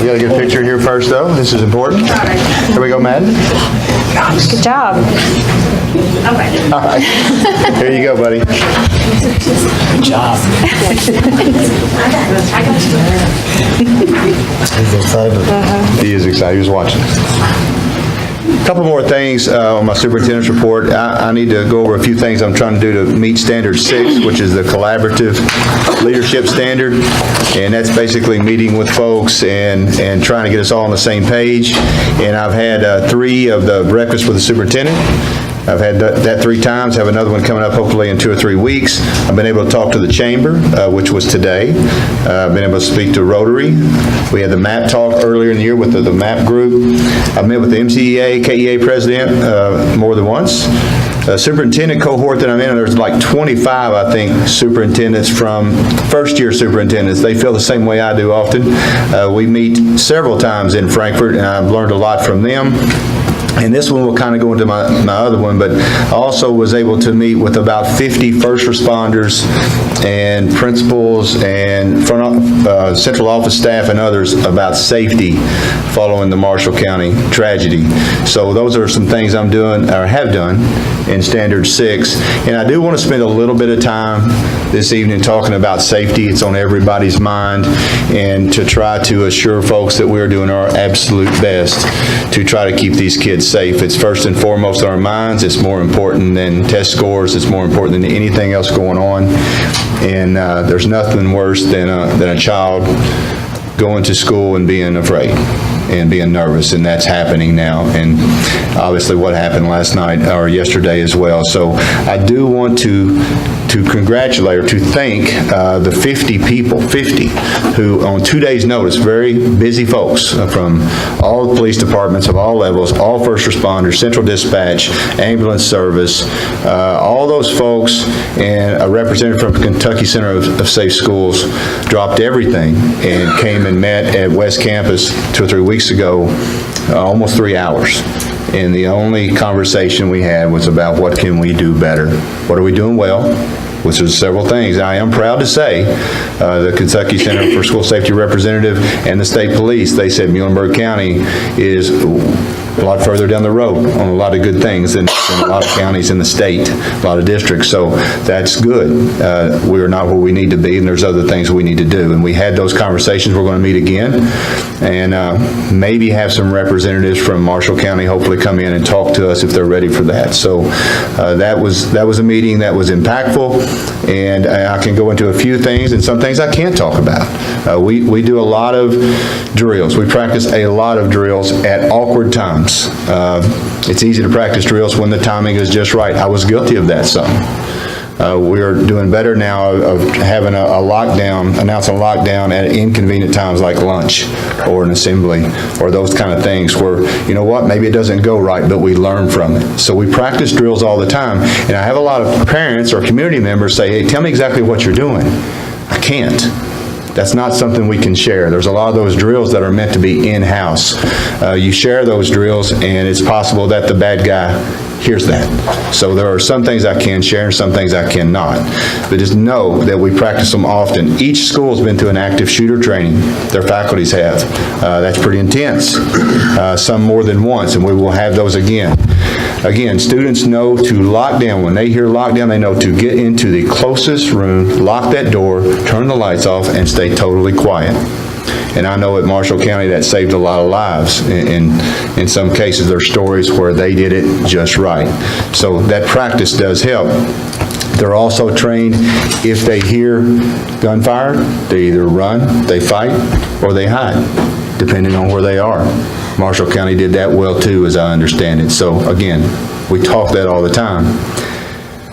We got to get a picture here first, though. This is important. Here we go, Madden. Good job. Okay. All right. Here you go, buddy. Good job. He is excited. He was watching. A couple more things on my superintendent's report. I need to go over a few things I'm trying to do to meet Standard 6, which is the collaborative leadership standard. And that's basically meeting with folks and trying to get us all on the same page. And I've had 3 of the breakfast with the superintendent. I've had that 3 times, have another one coming up hopefully in 2 or 3 weeks. I've been able to talk to the chamber, which was today. I've been able to speak to Rotary. We had the MAP talk earlier in the year with the MAP group. I've met with the MCEA, KEA president more than once. Superintendent cohort that I'm in, there's like 25, I think, superintendents from first-year superintendents. They feel the same way I do often. We meet several times in Frankfurt, and I've learned a lot from them. And this one will kind of go into my other one, but I also was able to meet with about 50 first responders and principals and central office staff and others about safety following the Marshall County tragedy. So those are some things I'm doing, or have done, in Standard 6. And I do want to spend a little bit of time this evening talking about safety. It's on everybody's mind, and to try to assure folks that we're doing our absolute best to try to keep these kids safe. It's first and foremost on our minds. It's more important than test scores. It's more important than anything else going on. And there's nothing worse than a child going to school and being afraid and being nervous, and that's happening now, and obviously what happened last night or yesterday as well. So I do want to congratulate or to thank the 50 people, 50, who on 2 days' notice, very busy folks from all the police departments of all levels, all first responders, central dispatch, ambulance service, all those folks, and a representative from Kentucky Center of Safe Schools dropped everything and came and met at West Campus 2 or 3 weeks ago, almost 3 hours. And the only conversation we had was about what can we do better? What are we doing well? Which is several things. I am proud to say the Kentucky Center for School Safety representative and the state police, they said Muhlenberg County is a lot further down the road on a lot of good things than a lot of counties in the state, a lot of districts. So that's good. We're not where we need to be, and there's other things we need to do. And we had those conversations. We're going to meet again, and maybe have some representatives from Marshall County hopefully come in and talk to us if they're ready for that. So that was a meeting that was impactful, and I can go into a few things, and some things I can't talk about. We do a lot of drills. We practice a lot of drills at awkward times. It's easy to practice drills when the timing is just right. I was guilty of that some. We're doing better now of having a lockdown, announcing a lockdown at inconvenient times like lunch or an assembly or those kind of things where, you know what, maybe it doesn't go right, but we learn from it. So we practice drills all the time. And I have a lot of parents or community members say, hey, tell me exactly what you're doing. I can't. That's not something we can share. There's a lot of those drills that are meant to be in-house. You share those drills, and it's possible that the bad guy here's that. So there are some things I can share and some things I cannot. But just know that we practice them often. Each school's been through an active shooter training. Their faculties have. That's pretty intense. Some more than once, and we will have those again. Again, students know to lock down. When they hear lockdown, they know to get into the closest room, lock that door, turn the lights off, and stay totally quiet. And I know at Marshall County that saved a lot of lives. In some cases, there are stories where they did it just right. So that practice does help. They're also trained, if they hear gunfire, they either run, they fight, or they hide, depending on where they are. Marshall County did that well too, as I understand it. So again, we talk that all the time.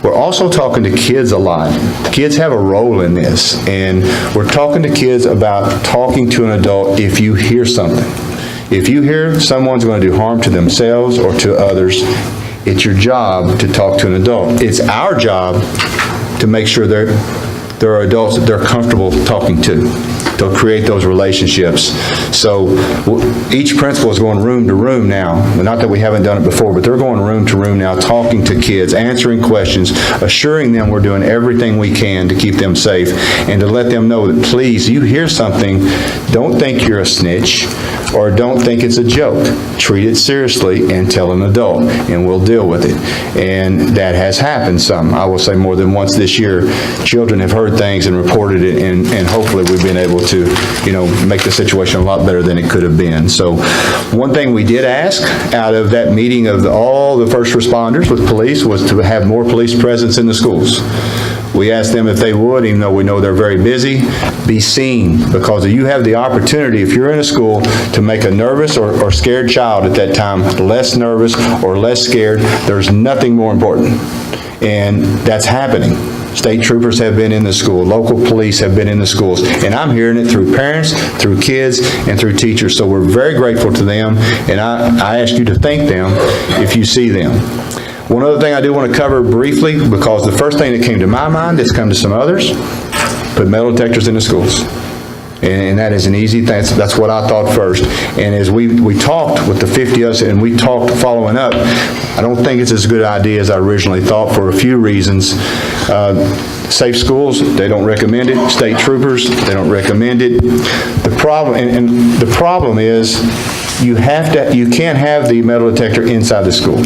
We're also talking to kids a lot. Kids have a role in this, and we're talking to kids about talking to an adult if you hear something. If you hear someone's going to do harm to themselves or to others, it's your job to talk to an adult. It's our job to make sure there are adults that they're comfortable talking to create those relationships. So each principal is going room to room now. Not that we haven't done it before, but they're going room to room now, talking to kids, answering questions, assuring them we're doing everything we can to keep them safe, and to let them know that, please, you hear something, don't think you're a snitch, or don't think it's a joke. Treat it seriously and tell an adult, and we'll deal with it. And that has happened some. I will say more than once this year, children have heard things and reported it, and hopefully we've been able to, make the situation a lot better than it could have been. So one thing we did ask out of that meeting of all the first responders with police was to have more police presence in the schools. We asked them if they would, even though we know they're very busy, be seen, because you have the opportunity, if you're in a school, to make a nervous or scared child at that time less nervous or less scared. There's nothing more important, and that's happening. State troopers have been in the school, local police have been in the schools, and I'm hearing it through parents, through kids, and through teachers. So we're very grateful to them, and I ask you to thank them if you see them. One other thing I do want to cover briefly, because the first thing that came to my mind, that's come to some others, put metal detectors in the schools. And that is an easy thing. That's what I thought first. And as we talked with the 50 of us, and we talked following up, I don't think it's as good an idea as I originally thought for a few reasons. Safe schools, they don't recommend it. State troopers, they don't recommend it. The problem, and the problem is, you can't have the metal detector inside the school,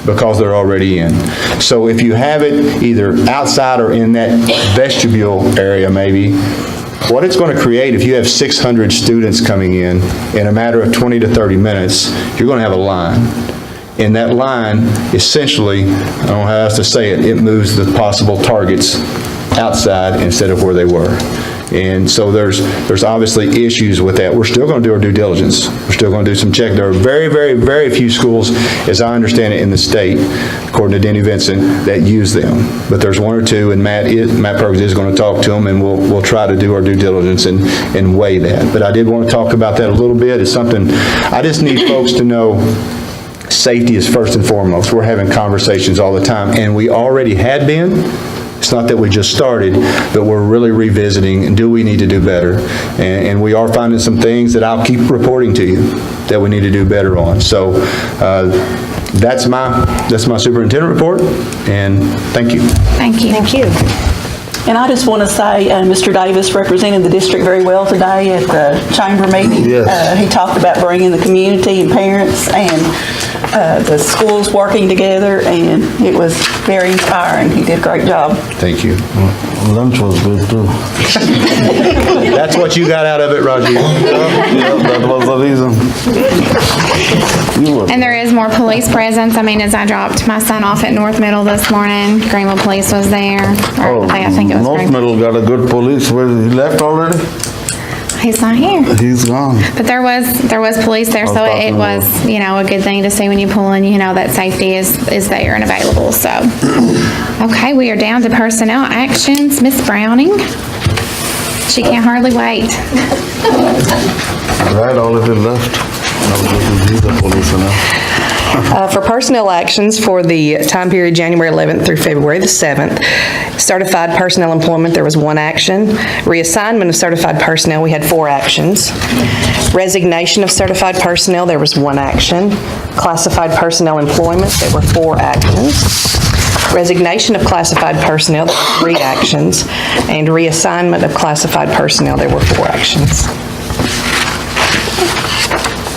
because they're already in. So if you have it either outside or in that vestibule area maybe, what it's going to create, if you have 600 students coming in a matter of 20 to 30 minutes, you're going to have a line. And that line, essentially, I don't know how else to say it, it moves the possible targets outside instead of where they were. And so there's obviously issues with that. We're still going to do our due diligence. We're still going to do some check. There are very, very, very few schools, as I understand it, in the state, according to Denny Vincent, that use them. But there's one or two, and Matt Perkins is going to talk to them, and we'll try to do our due diligence and weigh that. But I did want to talk about that a little bit. It's something I just need folks to know. Safety is first and foremost. We're having conversations all the time, and we already had been. It's not that we just started, but we're really revisiting, and do we need to do better? And we are finding some things that I'll keep reporting to you that we need to do better on. So that's my superintendent report, and thank you. Thank you. Thank you. And I just want to say, Mr. Davis represented the district very well today at the chamber meeting. Yes. He talked about bringing the community and parents and the schools working together, and it was very inspiring. He did a great job. Thank you. Lunch was good too. That's what you got out of it, Roger. Yeah, that was the reason. And there is more police presence. I mean, as I dropped my son off at North Middle this morning, Greenville Police was there. I think it was North Middle got a good police. Where he left already? He's not here. He's gone. But there was police there, so it was, a good thing to see when you pull in, that safety is there and available, so. Okay, we are down to personnel actions. Miss Browning. She can't hardly wait. Right, already left. I was going to be the police now. For personnel actions for the time period January 11th through February the 7th, certified personnel employment, there was 1 action. Reassignment of certified personnel, we had 4 actions. Resignation of certified personnel, there was 1 action. Classified personnel employment, there were 4 actions. Resignation of classified personnel, there were 3 actions. And reassignment of classified personnel, there were 4 actions.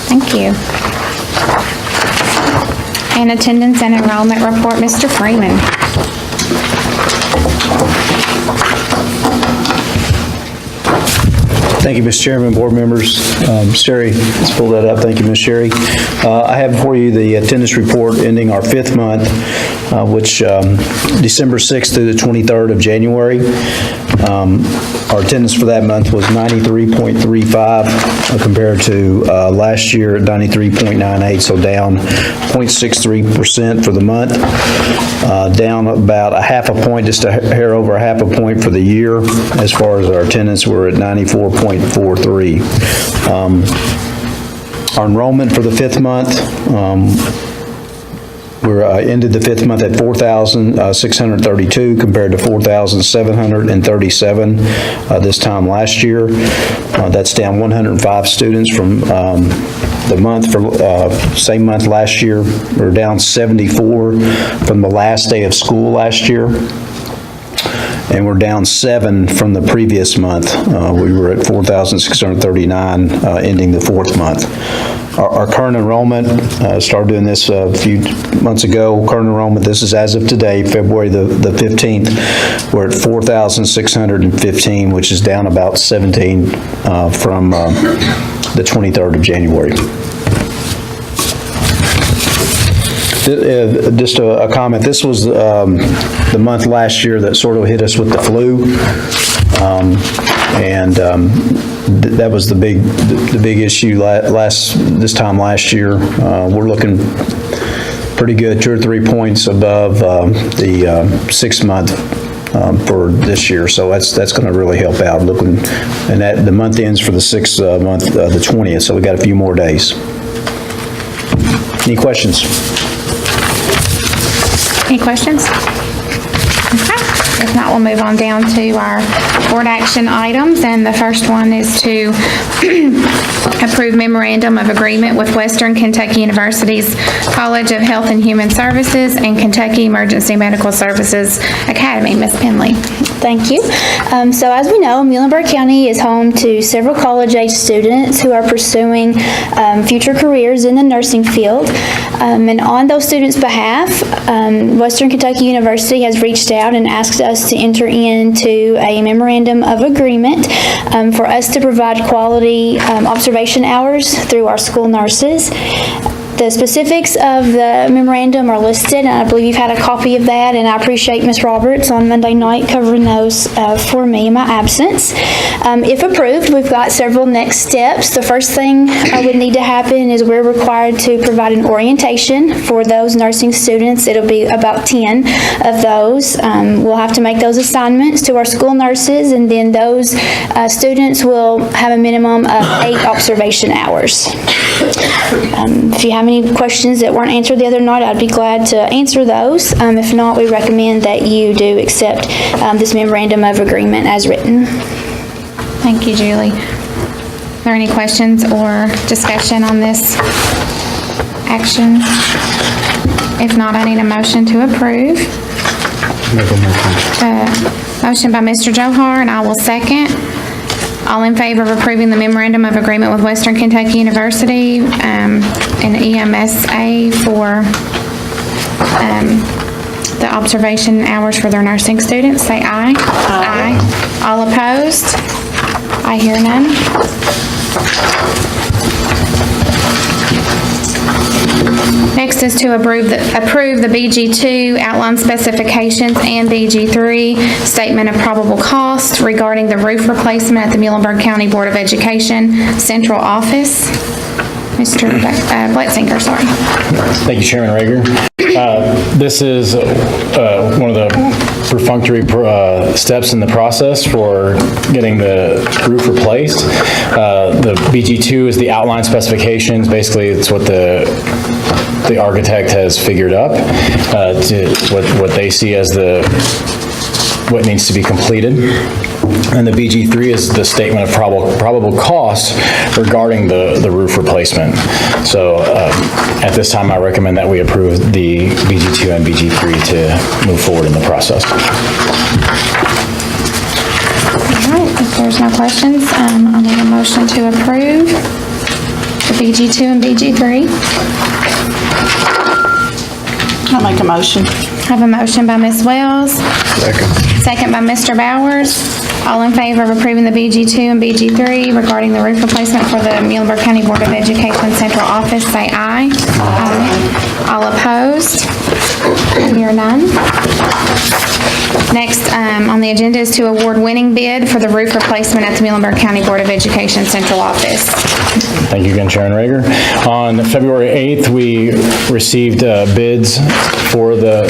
Thank you. And attendance and enrollment report, Mr. Freeman. Thank you, Mr. Chairman, board members. Sherry, let's pull that up. Thank you, Ms. Sherry. I have for you the attendance report ending our 5th month, which December 6th through the 23rd of January. Our attendance for that month was 93.35 compared to last year at 93.98, so down 0.63% for the month. Down about a half a point, just a hair over a half a point for the year. As far as our attendance, we're at 94.43. Our enrollment for the 5th month, we ended the 5th month at 4,632 compared to 4,737 this time last year. That's down 105 students from the month for same month last year. We're down 74 from the last day of school last year. And we're down 7 from the previous month. We were at 4,639 ending the 4th month. Our current enrollment, started doing this a few months ago. Current enrollment, this is as of today, February the 15th. We're at 4,615, which is down about 17 from the 23rd of January. Just a comment, this was the month last year that sort of hit us with the flu, that was the big issue this time last year. We're looking pretty good, 2 or 3 points above the 6 month for this year, so that's going to really help out. Looking, and the month ends for the 6th month, the 20th, so we got a few more days. Any questions? Any questions? Okay. If not, we'll move on down to our board action items, and the first one is to approve memorandum of agreement with Western Kentucky University's College of Health and Human Services and Kentucky Emergency Medical Services Academy. Ms. Penley. Thank you. So as we know, Muhlenberg County is home to several college-age students who are pursuing future careers in the nursing field. And on those students' behalf, Western Kentucky University has reached out and asked us to enter into a memorandum of agreement for us to provide quality observation hours through our school nurses. The specifics of the memorandum are listed, and I believe you've had a copy of that, and I appreciate Ms. Roberts on Monday night covering those for me in my absence. If approved, we've got several next steps. The first thing would need to happen is we're required to provide an orientation for those nursing students. It'll be about 10 of those. We'll have to make those assignments to our school nurses, and then those students will have a minimum of 8 observation hours. If you have any questions that weren't answered the other night, I'd be glad to answer those. If not, we recommend that you do accept this memorandum of agreement as written. Thank you, Julie. Are there any questions or discussion on this action? If not, I need a motion to approve. Motion by Mr. Johar, and I will second. All in favor of approving the memorandum of agreement with Western Kentucky University and EMSA for the observation hours for their nursing students, say aye. Aye. All opposed? I hear none. Next is to approve the BG2 outline specifications and BG3 statement of probable cost regarding the roof replacement at the Muhlenberg County Board of Education Central Office. Mr. Bletzinger, sorry. Thank you, Chairman Rager. This is one of the perfunctory steps in the process for getting the roof replaced. The BG2 is the outline specifications. Basically, it's what the architect has figured up, what they see as what needs to be completed. And the BG3 is the statement of probable costs regarding the roof replacement. So at this time, I recommend that we approve the BG2 and BG3 to move forward in the process. All right, if there's no questions, I'll need a motion to approve the BG2 and BG3. I'll make a motion. I have a motion by Ms. Wells. Second by Mr. Bowers. All in favor of approving the BG2 and BG3 regarding the roof replacement for the Muhlenberg County Board of Education Central Office, say aye. Aye. All opposed? Hear none. Next on the agenda is to award winning bid for the roof replacement at the Muhlenberg County Board of Education Central Office. Thank you again, Sharon Rager. On February 8th, we received bids for the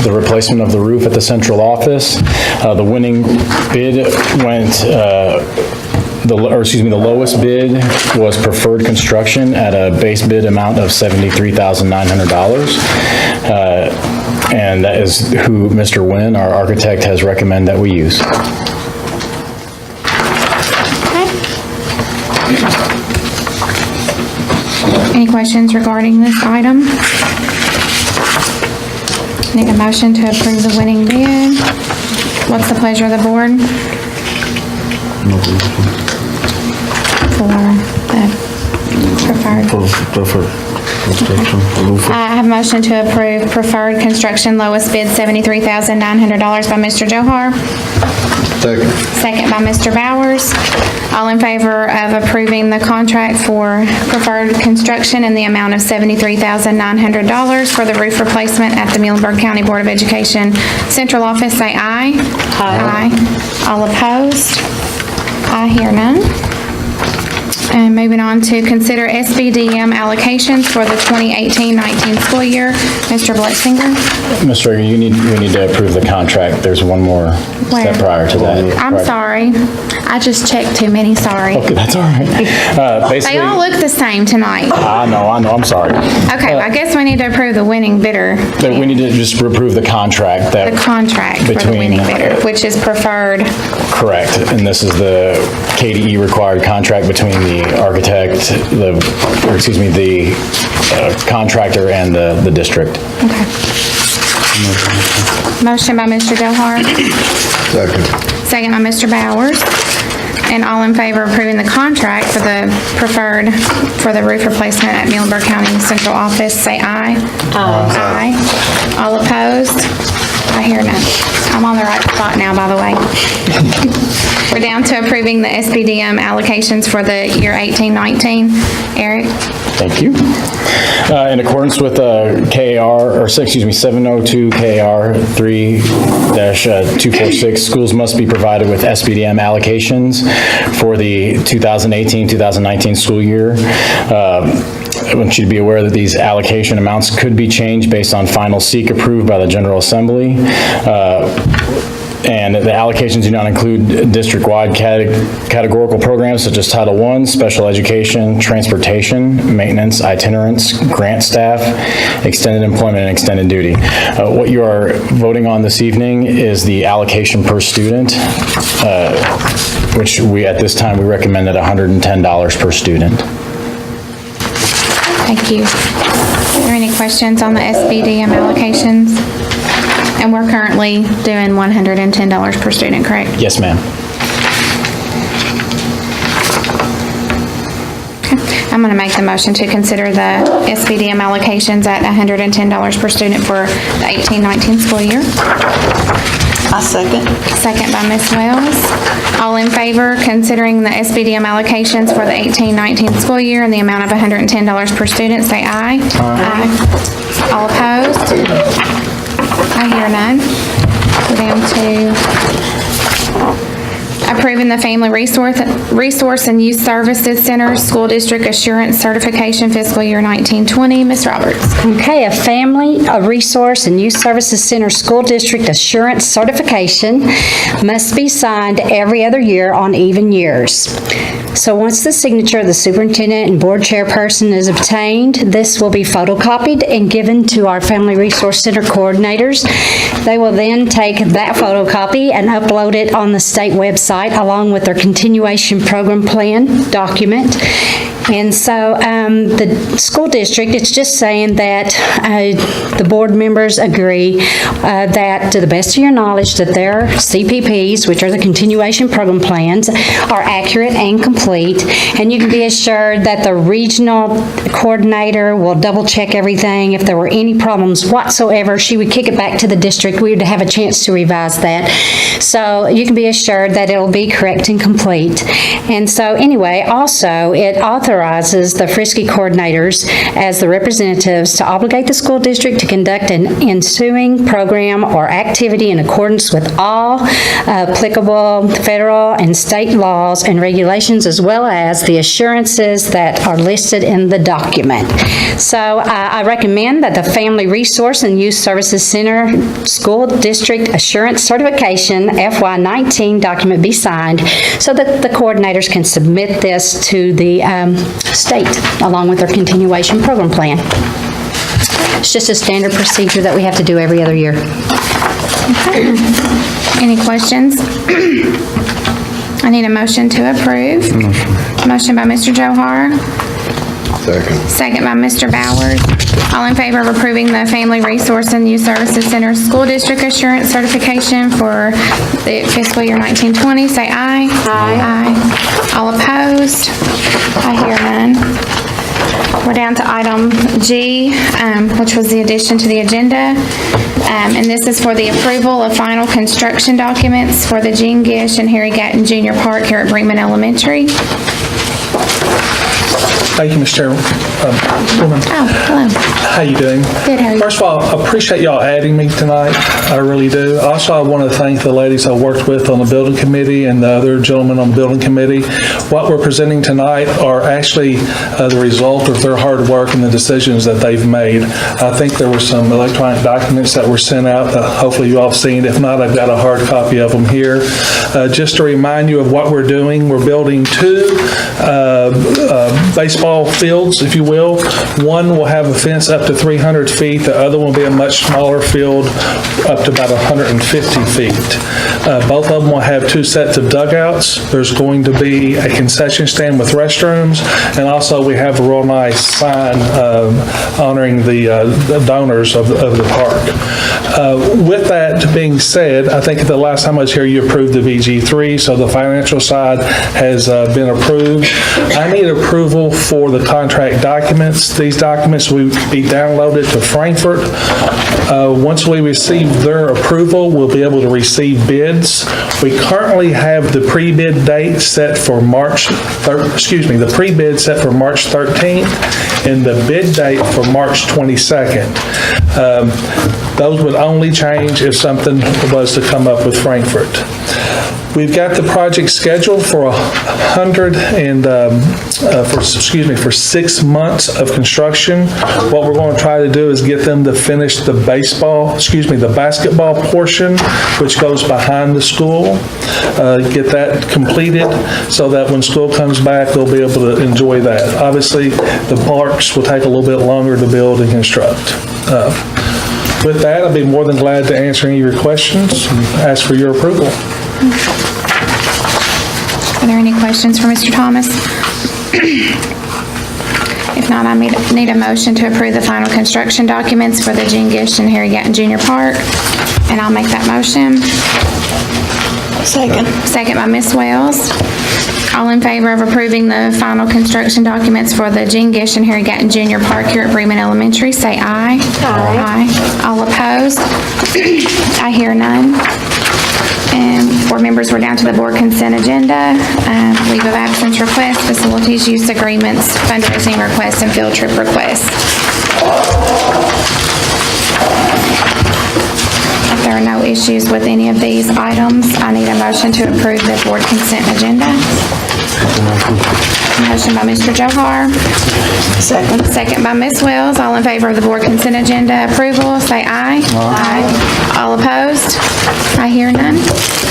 replacement of the roof at the central office. The winning bid went, the lowest bid was Preferred Construction at a base bid amount of $73,900. And that is who Mr. Nguyen, our architect, has recommended that we use. Any questions regarding this item? Need a motion to approve the winning bid. What's the pleasure of the board? For the preferred construction. I have a motion to approve preferred construction, lowest bid $73,900 by Mr. Johar. Second. Second by Mr. Bowers. All in favor of approving the contract for preferred construction in the amount of $73,900 for the roof replacement at the Muhlenberg County Board of Education Central Office, say aye. Aye. All opposed? I hear none. And moving on to consider SBDM allocations for the 2018-19 school year. Mr. Blitzinger? Mr. Rager, we need to approve the contract. There's one more step prior to that. I'm sorry. I just checked too many, sorry. Okay, that's all right. They all look the same tonight. I know, I'm sorry. Okay, well, I guess we need to approve the winning bidder. But we need to just approve the contract. The contract for the winning bidder, which is preferred. Correct, and this is the KDE required contract between the architect, the contractor and the district. Okay. Motion by Mr. Johar. Second. Second by Mr. Bowers. And all in favor of approving the contract for the preferred, for the roof replacement at Muhlenberg County Central Office, say aye. Aye. All opposed? I hear none. I'm on the right spot now, by the way. We're down to approving the SBDM allocations for the year 18-19. Eric? Thank you. In accordance with KAR, 702 KAR 3-246, schools must be provided with SBDM allocations for the 2018-2019 school year. I want you to be aware that these allocation amounts could be changed based on final SEEK approved by the General Assembly. And the allocations do not include district-wide categorical programs such as Title I, special education, transportation, maintenance, itinerants, grant staff, extended employment, and extended duty. What you are voting on this evening is the allocation per student, which at this time, we recommend at $110 per student. Thank you. Are there any questions on the SBDM allocations? And we're currently doing $110 per student, correct? Yes, ma'am. Okay. I'm going to make the motion to consider the SBDM allocations at $110 per student for the 18-19 school year. I second. Second by Ms. Wells. All in favor considering the SBDM allocations for the 18-19 school year in the amount of $110 per student, say aye. Aye. All opposed? I hear none. We're down to Approving the Family Resource and Youth Services Center School District Assurance Certification Fiscal Year 1920. Ms. Roberts. Okay, a Resource and Youth Services Center School District Assurance Certification must be signed every other year on even years. So once the signature of the superintendent and board chairperson is obtained, this will be photocopied and given to our Family Resource Center coordinators. They will then take that photocopy and upload it on the state website along with their continuation program plan document. And so the school district, it's just saying that the board members agree that, to the best of your knowledge, that their CPPs, which are the continuation program plans, are accurate and complete. And you can be assured that the regional coordinator will double check everything. If there were any problems whatsoever, she would kick it back to the district. We would have a chance to revise that. So you can be assured that it'll be correct and complete. And so anyway, also it authorizes the Frisky coordinators as the representatives to obligate the school district to conduct an ensuing program or activity in accordance with all applicable federal and state laws and regulations, as well as the assurances that are listed in the document. So I recommend that the Family Resource and Youth Services Center School District Assurance Certification FY19 document be signed so that the coordinators can submit this to the state along with their continuation program plan. It's just a standard procedure that we have to do every other year. Okay. Any questions? I need a motion to approve. Motion by Mr. Johar. Second. Second by Mr. Bowers. All in favor of approving the Family Resource and Youth Services Center School District Assurance Certification for the fiscal year 1920, say aye. Aye. All opposed? I hear none. We're down to item G, which was the addition to the agenda. And this is for the approval of final construction documents for the Gene Gish and Harry Gatton Jr. Park here at Bremen Elementary. Thank you, Ms. Chairwoman. Oh, hello. How you doing? Good, how are you? First of all, I appreciate y'all adding me tonight. I really do. Also, I want to thank the ladies I worked with on the building committee and the other gentlemen on the building committee. What we're presenting tonight are actually the result of their hard work and the decisions that they've made. I think there were some electronic documents that were sent out that hopefully you all have seen. If not, I've got a hard copy of them here. Just to remind you of what we're doing, we're building two baseball fields, if you will. One will have a fence up to 300 feet. The other will be a much smaller field up to about 150 feet. Both of them will have two sets of dugouts. There's going to be a concession stand with restrooms, and also we have a real nice sign honoring the donors of the park. With that being said, I think the last time I was here, you approved the VG3, so the financial side has been approved. I need approval for the contract documents. These documents will be downloaded to Frankfurt. Once we receive their approval, we'll be able to receive bids. We currently have the pre-bid date set for the pre-bid set for March 13th and the bid date for March 22nd. Those would only change if something was to come up with Frankfurt. We've got the project scheduled for for 6 months of construction. What we're going to try to do is get them to finish the basketball portion, which goes behind the school. Get that completed so that when school comes back, they'll be able to enjoy that. Obviously, the parks will take a little bit longer to build and construct. With that, I'll be more than glad to answer any of your questions and ask for your approval. Are there any questions for Mr. Thomas? If not, I need a motion to approve the final construction documents for the Gene Gish and Harry Gatton Jr. Park, and I'll make that motion. Second. Second by Ms. Wells. All in favor of approving the final construction documents for the Gene Gish and Harry Gatton Jr. Park here at Bremen Elementary, say aye. Aye. All opposed? I hear none. And board members, we're down to the board consent agenda. Leave of absence requests, facilities use agreements, fundraising requests, and field trip requests. There are no issues with any of these items. I need a motion to approve the board consent agenda. Motion by Mr. Johar. Second. Second by Ms. Wells. All in favor of the board consent agenda approval, say aye. Aye. All opposed? I hear none.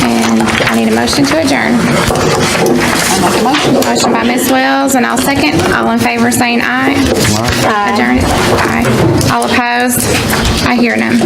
And I need a motion to adjourn. Motion by Ms. Wells, and I'll second. All in favor saying aye. Aye. Adjourn. Aye. All opposed? I hear none.